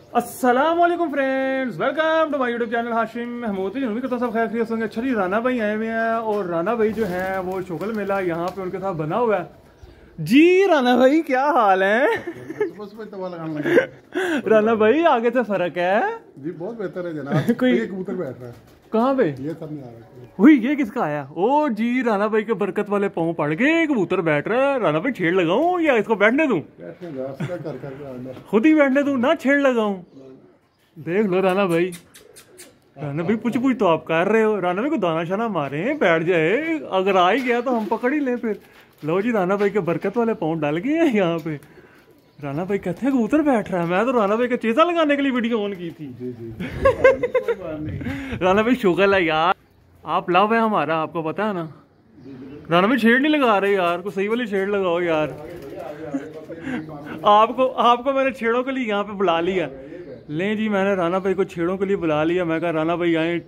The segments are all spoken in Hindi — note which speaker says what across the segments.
Speaker 1: अस्सलाम वालेकुम friends, welcome to my YouTube channel Hashim Mahmood. उम्मीद करता हूं सब खैर खैरियत होंगे। अच्छा जी, राना भाई आए हुए हैं और राना भाई जो है वो शुगल मेला यहाँ पे उनके साथ बना हुआ है जी। राना भाई क्या हाल है? राना भाई आगे से फर्क है
Speaker 2: जी, बहुत बेहतर है जनाब।
Speaker 1: कोई
Speaker 2: कबूतर बैठ रहा है
Speaker 1: कहाँ पे?
Speaker 2: ये सब नहीं आ रहा।
Speaker 1: हुई ये किसका आया? ओ जी, राना भाई के बरकत वाले पाँव पड़ गए, कबूतर बैठ रहा है। राना भाई छेड़ लगाऊं या इसको बैठने दूं? खुद ही बैठने दूं ना छेड़ लगाऊं? देख लो राना भाई पूछ तो आप कर रहे हो। राना भाई को दाना शाना मारे बैठ जाए, अगर आ ही गया तो हम पकड़ ही लें फिर। लो जी, राना भाई के बरकत वाले पाँव डाल गए हैं यहाँ पे। राना भाई कहते हैं कबूतर बैठ रहा है। मैं तो राना भाई का चेता लगाने के लिए वीडियो ऑन की थी। राना भाई शुगल है यार, आप लव है हमारा, आपको पता है ना। राना भाई छेड़ नहीं लगा रहे यार, को सही वाली छेड़ लगाओ यार। आपको मैंने छेड़ों के लिए यहाँ पे बुला लिया। लें जी, मैंने राना भाई को छेड़ों के लिए बुला लिया। मैं कहा राना भाई आए।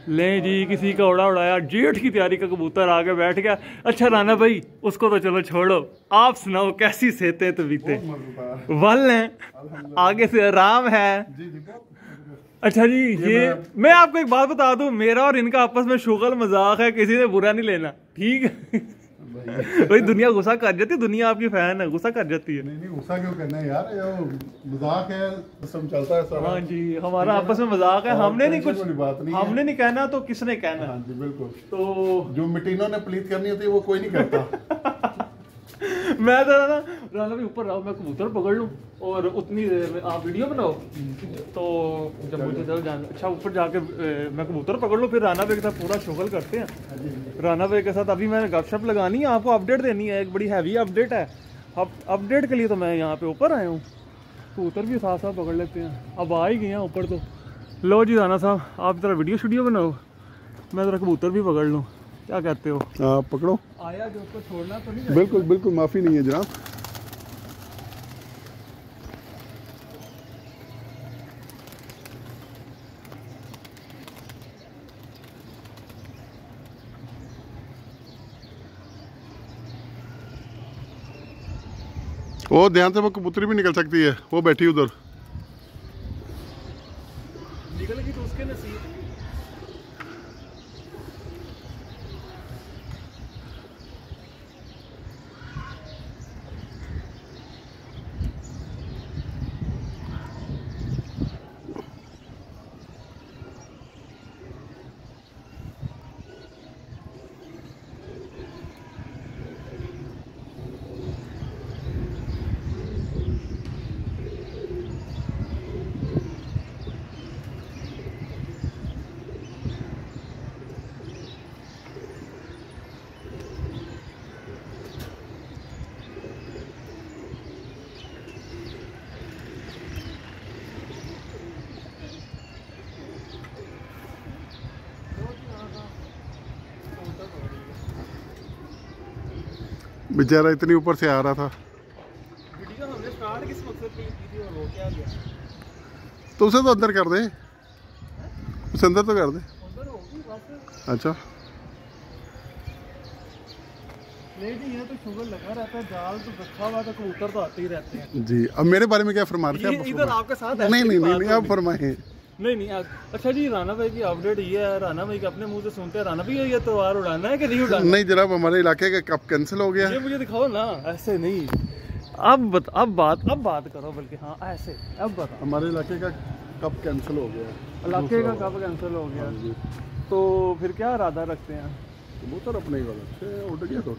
Speaker 1: लें जी, किसी का उड़ा उड़ाया जेठ की तैयारी का कबूतर आगे बैठ गया। अच्छा राना भाई उसको तो चलो छोड़ो, आप सुनाओ कैसी सेते तो बीते वल हैं, आगे से आराम है। अच्छा जी, ये मैं आपको एक बात बता दूं, मेरा और इनका आपस में शुगल मजाक है, किसी ने बुरा नहीं लेना, ठीक है? भाई दुनिया गुस्सा कर जाती है, दुनिया आपकी फैन है, गुस्सा कर जाती है।
Speaker 2: नहीं गुस्सा क्यों करना है यार, ये मजाक है, सब चलता है सारा।
Speaker 1: हाँ जी, हमारा आपस में मजाक है, हमने नहीं कुछ
Speaker 2: बात नहीं,
Speaker 1: हमने नहीं कहना तो किसने कहना?
Speaker 2: हाँ जी बिल्कुल।
Speaker 1: तो
Speaker 2: जो मिटीनों ने प्लीज करनी होती है वो कोई नहीं करता।
Speaker 1: मैं तो राना भाई ऊपर रहो, मैं कबूतर पकड़ लूँ और उतनी देर में आप वीडियो बनाओ। तो जब मुझे अच्छा ऊपर जाके मैं कबूतर पकड़ लूँ, फिर राना भाई के साथ पूरा शुगल करते हैं। राना भाई के साथ अभी मैंने गपशप लगानी है, आपको अपडेट देनी है, एक बड़ी हैवी अपडेट है। अपडेट के लिए तो मैं यहाँ पे ऊपर आया हूँ। कबूतर भी साथ साथ पकड़ लेते हैं, अब आ ही गए हैं ऊपर। तो लो जी राना साहब, आप ज़रा वीडियो बनाओ, मैं ज़रा कबूतर भी पकड़ लूँ, क्या कहते हो?
Speaker 2: आप पकड़ो।
Speaker 1: आया जो उसको छोड़ना तो नहीं?
Speaker 2: बिल्कुल बिल्कुल, माफी नहीं है जनाब। वो ध्यान से, वो कबूतरी भी निकल सकती है, वो बैठी उधर।
Speaker 1: निकलेगी तो उसके नसीब।
Speaker 2: बेचारा इतनी ऊपर से आ रहा था।
Speaker 1: वीडियो हमने स्टार्ट किस मकसद के लिए की थी और वो क्या गया?
Speaker 2: तो उसे तो अंदर कर दे, उसे अंदर तो कर दे।
Speaker 1: अंदर होगी बस।
Speaker 2: अच्छा
Speaker 1: नहीं जी, ये तो शुगर लगा रहता है, जाल तो रखा हुआ तो कबूतर तो आते ही रहते हैं
Speaker 2: जी। अब मेरे बारे में क्या फरमा रहे थे?
Speaker 1: इधर आपके साथ
Speaker 2: नहीं आप फरमाए।
Speaker 1: नहीं अच्छा जी, राना भाई की अपडेट ये है, राना भाई के अपने मुंह से सुनते हैं, राना भाई ये त्योहार उड़ाना है कि नहीं उड़ाना?
Speaker 2: नहीं जनाब, हमारे इलाके का कब कैंसिल हो गया।
Speaker 1: ये मुझे दिखाओ ना, ऐसे नहीं। अब बात करो, बल्कि हाँ ऐसे अब बताओ।
Speaker 2: हमारे इलाके का कब कैंसिल हो गया?
Speaker 1: इलाके का कब कैंसिल हो गया? तो फिर क्या इरादा रखते हैं?
Speaker 2: कबूतर अपने ही वाले उड़ गया तो।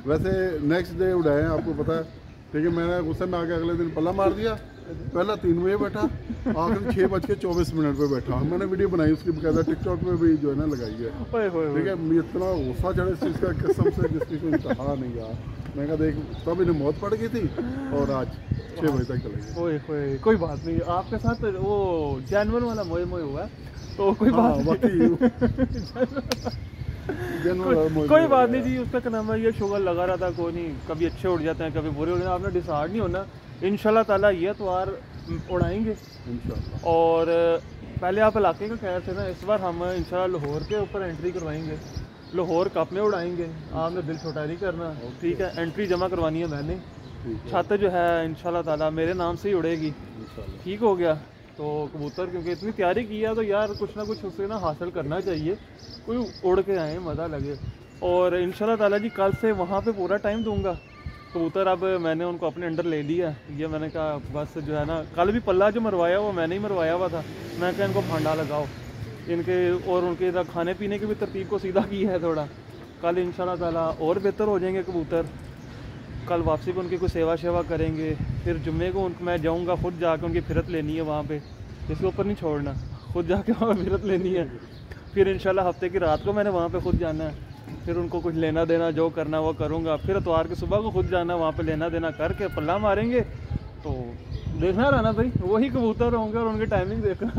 Speaker 2: वैसे नेक्स्ट डे उड़ाए हैं, आपको पता है, ठीक है। मैंने गुस्से में आके अगले दिन पल्ला मार दिया। पहला 3 बजे बैठा, आखिर 6:24 पे बैठा। मैंने वीडियो बनाई उसकी बकायदा, टिकटॉक पे भी जो है ना लगाई है, ठीक है। इतना गुस्सा चढ़े इस चीज़ का कसम से, जिसकी कोई इंतहा नहीं यार। मैं कहा देख, तब इन्हें मौत पड़ गई थी और आज 6 बजे तक चले गए।
Speaker 1: कोई बात नहीं, आपके साथ वो जानवर वाला मोए हुआ है तो कोई बात कोई बात नहीं जी। उसका क्या नाम है, ये शुगर लगा रहा था, कोई नहीं, कभी अच्छे उड़ जाते हैं कभी बुरे उड़ जाते हैं। आपने डिसाइड नहीं होना, इंशाल्लाह ताला ये त्योहार उड़ाएंगे इंशाल्लाह। और पहले आप इलाके का खैर थे ना, इस बार हम इंशाल्लाह लाहौर के ऊपर एंट्री करवाएंगे, लाहौर कप में उड़ाएंगे। आपने दिल छोटा नहीं करना, ठीक है? एंट्री जमा करवानी है मैंने, छत जो है इंशाल्लाह ताला मेरे नाम से ही उड़ेगी।
Speaker 2: इंशाल्लाह।
Speaker 1: ठीक हो गया तो कबूतर क्योंकि इतनी तैयारी की है तो यार कुछ ना कुछ उससे ना हासिल करना चाहिए, कोई उड़ के आए मज़ा लगे। और इंशाल्लाह ताला जी कल से वहाँ पे पूरा टाइम दूंगा। कबूतर अब मैंने उनको अपने अंडर ले लिया, ये मैंने कहा बस जो है ना, कल भी पल्ला जो मरवाया वो मैंने ही मरवाया हुआ था, मैं कहा इनको फांडा लगाओ इनके, और उनके खाने पीने की भी तरतीब को सीधा की है थोड़ा। कल इंशाल्लाह ताला और बेहतर हो जाएंगे कबूतर। कल वापसी को उनकी कोई सेवा शेवा करेंगे, फिर जुम्मे को मैं जाऊंगा खुद जाके उनकी फिरत लेनी है वहाँ पे, इसके ऊपर नहीं छोड़ना, खुद जाके वहाँ पे फिरत लेनी है। फिर इंशाल्लाह हफ्ते की रात को मैंने वहाँ पे खुद जाना है, फिर उनको कुछ लेना देना जो करना वो करूँगा। फिर इतवार की सुबह को खुद जाना वहाँ पे लेना देना करके पल्ला मारेंगे। तो देखना रहना भाई वही कबूतर होंगे और उनकी टाइमिंग देखना।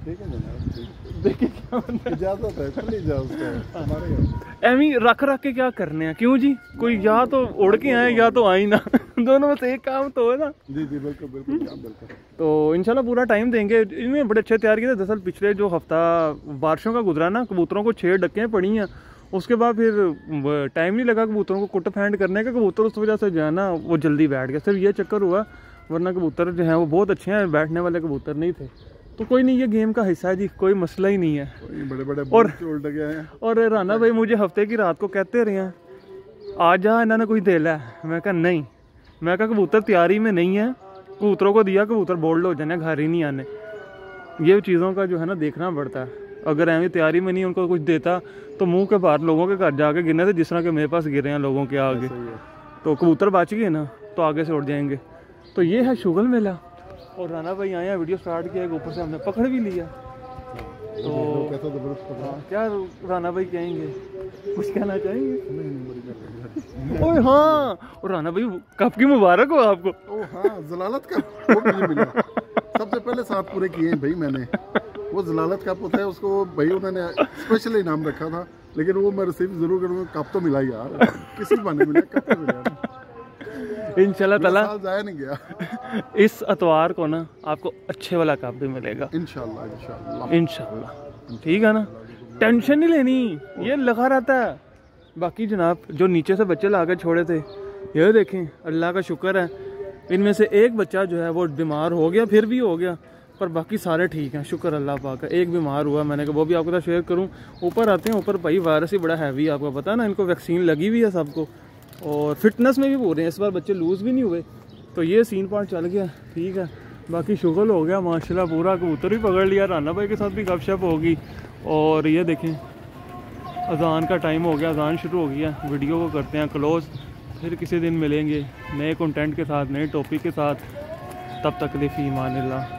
Speaker 2: ठीक है जनाब, ठीक।
Speaker 1: देखिए क्या बनता है।
Speaker 2: इजाजत है, खुली इजाजत है हमारे यहाँ।
Speaker 1: एमी रख के क्या करने हैं, क्यों जी, कोई या तो उड़ के आए या तो आए ना दोनों में से एक काम तो है ना।
Speaker 2: जी जी बिल्कुल बिल्कुल बिल्कुल।
Speaker 1: तो इंशाल्लाह पूरा टाइम देंगे। इन्हें बड़े अच्छे तैयार किए थे। दरअसल पिछले जो हफ्ता बारिशों का गुजरा ना, कबूतरों को 6 डक्कें पड़ी हैं, उसके बाद फिर टाइम नहीं लगा कबूतरों को कुट फैंड करने का। कबूतर उस वजह से जो है ना वो जल्दी बैठ गया, सिर्फ ये चक्कर हुआ, वरना कबूतर जो है वो बहुत अच्छे हैं, बैठने वाले कबूतर नहीं थे। तो कोई नहीं, ये गेम का हिस्सा है जी, कोई मसला ही नहीं है।
Speaker 2: बड़े बड़े
Speaker 1: और
Speaker 2: उल्ट गए हैं।
Speaker 1: और राना भाई मुझे हफ्ते की रात को कहते रहे हैं आ जा इन्होंने कुछ दे ला, मैं कहा नहीं, मैं कहा कबूतर तैयारी में नहीं है, कबूतरों को दिया कबूतर बोल्ड हो जाने, घर ही नहीं आने। ये चीज़ों का जो है ना देखना पड़ता है। अगर ऐसी तैयारी में नहीं उनको कुछ देता तो मुंह के बाहर लोगों के घर जाके गिरने थे, जिस तरह के मेरे पास गिरे हैं लोगों के आगे। तो कबूतर बच गए ना तो आगे से उड़ जाएंगे। तो ये है शुगल मेला। और राना भाई आए हैं, वीडियो स्टार्ट किया, ऊपर से हमने पकड़ भी लिया। तो
Speaker 2: कैसा जबरदस्त पकड़ा।
Speaker 1: हाँ, क्या राना भाई कहेंगे, कुछ कहना चाहेंगे? ओए हाँ, और राना भाई कब की मुबारक हो आपको।
Speaker 2: ओ हाँ, जलालत का वो मुझे मिला। सबसे पहले 7 पूरे किए हैं भाई मैंने। वो जलालत कप होता है, उसको भाई उन्होंने स्पेशल इनाम रखा था, लेकिन वो मैं रिसीव जरूर करूँगा। कप तो मिला यार, किसी बहाने मिला, कप तो मिला
Speaker 1: इंशाल्लाह ताला।
Speaker 2: जाया नहीं गया।
Speaker 1: इस अतवार को ना आपको अच्छे वाला कप भी मिलेगा
Speaker 2: इंशाल्लाह इंशाल्लाह
Speaker 1: इंशाल्लाह। ठीक है ना, टेंशन नहीं लेनी, ये लगा रहता है। बाकी जनाब जो नीचे से बच्चे ला कर छोड़े थे, ये देखें अल्लाह का शुक्र है, इनमें से एक बच्चा जो है वो बीमार हो गया, फिर भी हो गया, पर बाकी सारे ठीक हैं, शुक्र अल्लाह पाक का। एक बीमार हुआ, मैंने कहा वो भी आपके साथ शेयर करूं। ऊपर आते हैं, ऊपर भाई वायरस ही बड़ा हैवी है, आपको पता है ना, इनको वैक्सीन लगी हुई है सबको, और फिटनेस में भी बोल रहे हैं, इस बार बच्चे लूज़ भी नहीं हुए। तो ये सीन पार्ट चल गया, ठीक है। बाकी शुगल हो गया माशाल्लाह पूरा, कबूतर भी पकड़ लिया, राना भाई के साथ भी गपशप होगी। और ये देखें अजान का टाइम हो गया, अजान शुरू हो गया। वीडियो को करते हैं क्लोज़, फिर किसी दिन मिलेंगे नए कंटेंट के साथ, नए टॉपिक के साथ। तब तक ले फी ईमान अल्लाह।